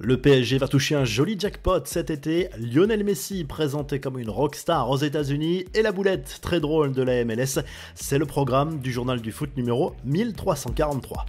Le PSG va toucher un joli jackpot cet été, Lionel Messi présenté comme une rockstar aux États-Unis et la boulette très drôle de la MLS, c'est le programme du journal du foot numéro 1343.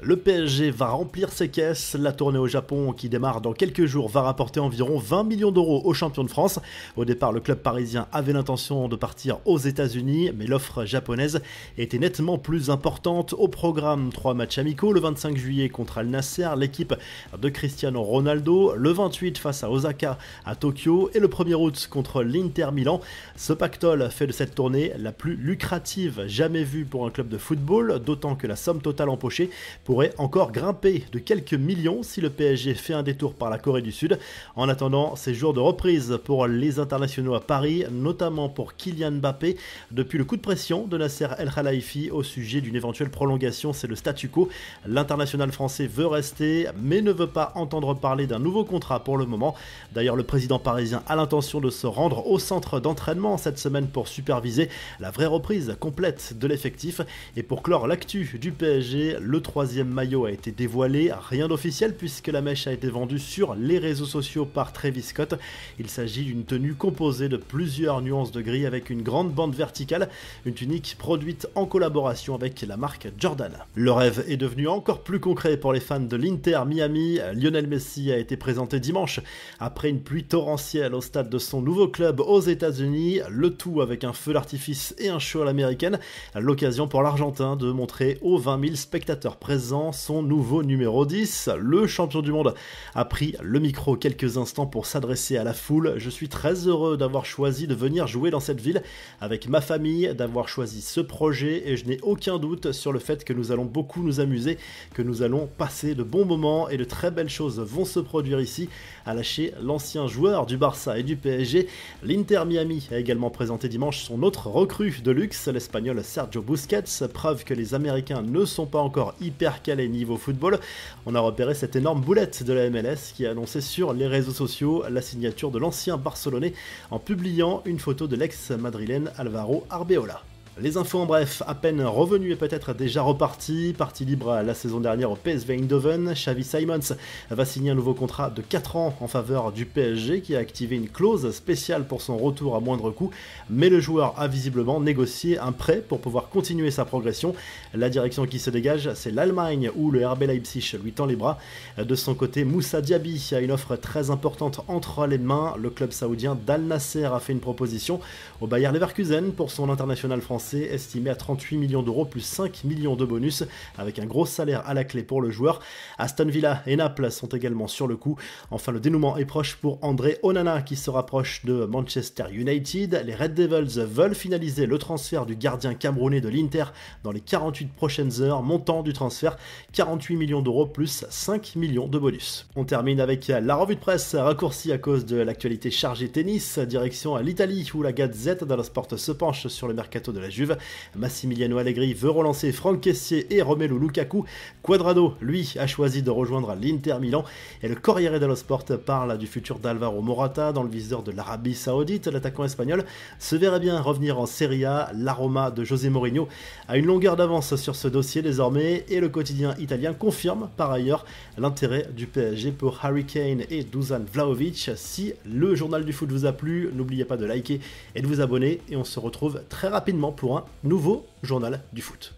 Le PSG va remplir ses caisses, la tournée au Japon qui démarre dans quelques jours va rapporter environ 20 millions d'euros aux champions de France. Au départ, le club parisien avait l'intention de partir aux États-Unis, mais l'offre japonaise était nettement plus importante. Au programme, 3 matchs amicaux, le 25 juillet contre Al Nasser, l'équipe de Cristiano Ronaldo, le 28 face à Osaka à Tokyo et le 1er août contre l'Inter Milan. Ce pactole fait de cette tournée la plus lucrative jamais vue pour un club de football, d'autant que la somme totale empochée pourrait encore grimper de quelques millions si le PSG fait un détour par la Corée du Sud. En attendant, ces jours de reprise pour les internationaux à Paris, notamment pour Kylian Mbappé, depuis le coup de pression de Nasser El Khelaifi au sujet d'une éventuelle prolongation, c'est le statu quo. L'international français veut rester, mais ne veut pas entendre parler d'un nouveau contrat pour le moment. D'ailleurs, le président parisien a l'intention de se rendre au centre d'entraînement cette semaine pour superviser la vraie reprise complète de l'effectif. Et pour clore l'actu du PSG, le troisième maillot a été dévoilé, rien d'officiel puisque la mèche a été vendue sur les réseaux sociaux par Travis Scott. Il s'agit d'une tenue composée de plusieurs nuances de gris avec une grande bande verticale, une tunique produite en collaboration avec la marque Jordan. Le rêve est devenu encore plus concret pour les fans de l'Inter Miami. Lionel Messi a été présenté dimanche après une pluie torrentielle au stade de son nouveau club aux États-Unis, le tout avec un feu d'artifice et un show à l'américaine, l'occasion pour l'Argentin de montrer aux 20 000 spectateurs présents son nouveau numéro 10. Le champion du monde a pris le micro quelques instants pour s'adresser à la foule. Je suis très heureux d'avoir choisi de venir jouer dans cette ville avec ma famille, d'avoir choisi ce projet et je n'ai aucun doute sur le fait que nous allons beaucoup nous amuser, que nous allons passer de bons moments et de très belles choses vont se produire ici, a lâché l'ancien joueur du Barça et du PSG. L'Inter Miami a également présenté dimanche son autre recrue de luxe, l'Espagnol Sergio Busquets, preuve que les Américains ne sont pas encore hyper calé niveau football. On a repéré cette énorme boulette de la MLS qui a annoncé sur les réseaux sociaux la signature de l'ancien Barcelonais en publiant une photo de l'ex-madrilène Alvaro Arbeloa. Les infos en bref, à peine revenu et peut-être déjà reparti, parti libre la saison dernière au PSV Eindhoven, Xavi Simons va signer un nouveau contrat de 4 ans en faveur du PSG qui a activé une clause spéciale pour son retour à moindre coût, mais le joueur a visiblement négocié un prêt pour pouvoir continuer sa progression. La direction qui se dégage, c'est l'Allemagne où le RB Leipzig lui tend les bras. De son côté, Moussa Diaby a une offre très importante entre les mains. Le club saoudien d'Al Nasser a fait une proposition au Bayer Leverkusen pour son international français estimé à 38 millions d'euros plus 5 millions de bonus avec un gros salaire à la clé pour le joueur. Aston Villa et Naples sont également sur le coup. Enfin, le dénouement est proche pour André Onana qui se rapproche de Manchester United. Les Red Devils veulent finaliser le transfert du gardien camerounais de l'Inter dans les 48 prochaines heures. Montant du transfert 48 millions d'euros plus 5 millions de bonus. On termine avec la revue de presse raccourcie à cause de l'actualité chargée tennis. Direction à l'Italie où la Gazette dello Sport se penche sur le mercato de la Juve. Massimiliano Allegri veut relancer Franck Kessié et Romelu Lukaku. Cuadrado, lui, a choisi de rejoindre l'Inter Milan. Et le Corriere dello Sport parle du futur d'Alvaro Morata dans le viseur de l'Arabie Saoudite. L'attaquant espagnol se verrait bien revenir en Serie A. La Roma de José Mourinho a une longueur d'avance sur ce dossier désormais. Et le quotidien italien confirme par ailleurs l'intérêt du PSG pour Harry Kane et Dusan Vlahovic. Si le journal du foot vous a plu, n'oubliez pas de liker et de vous abonner. Et on se retrouve très rapidement pour un nouveau journal du foot.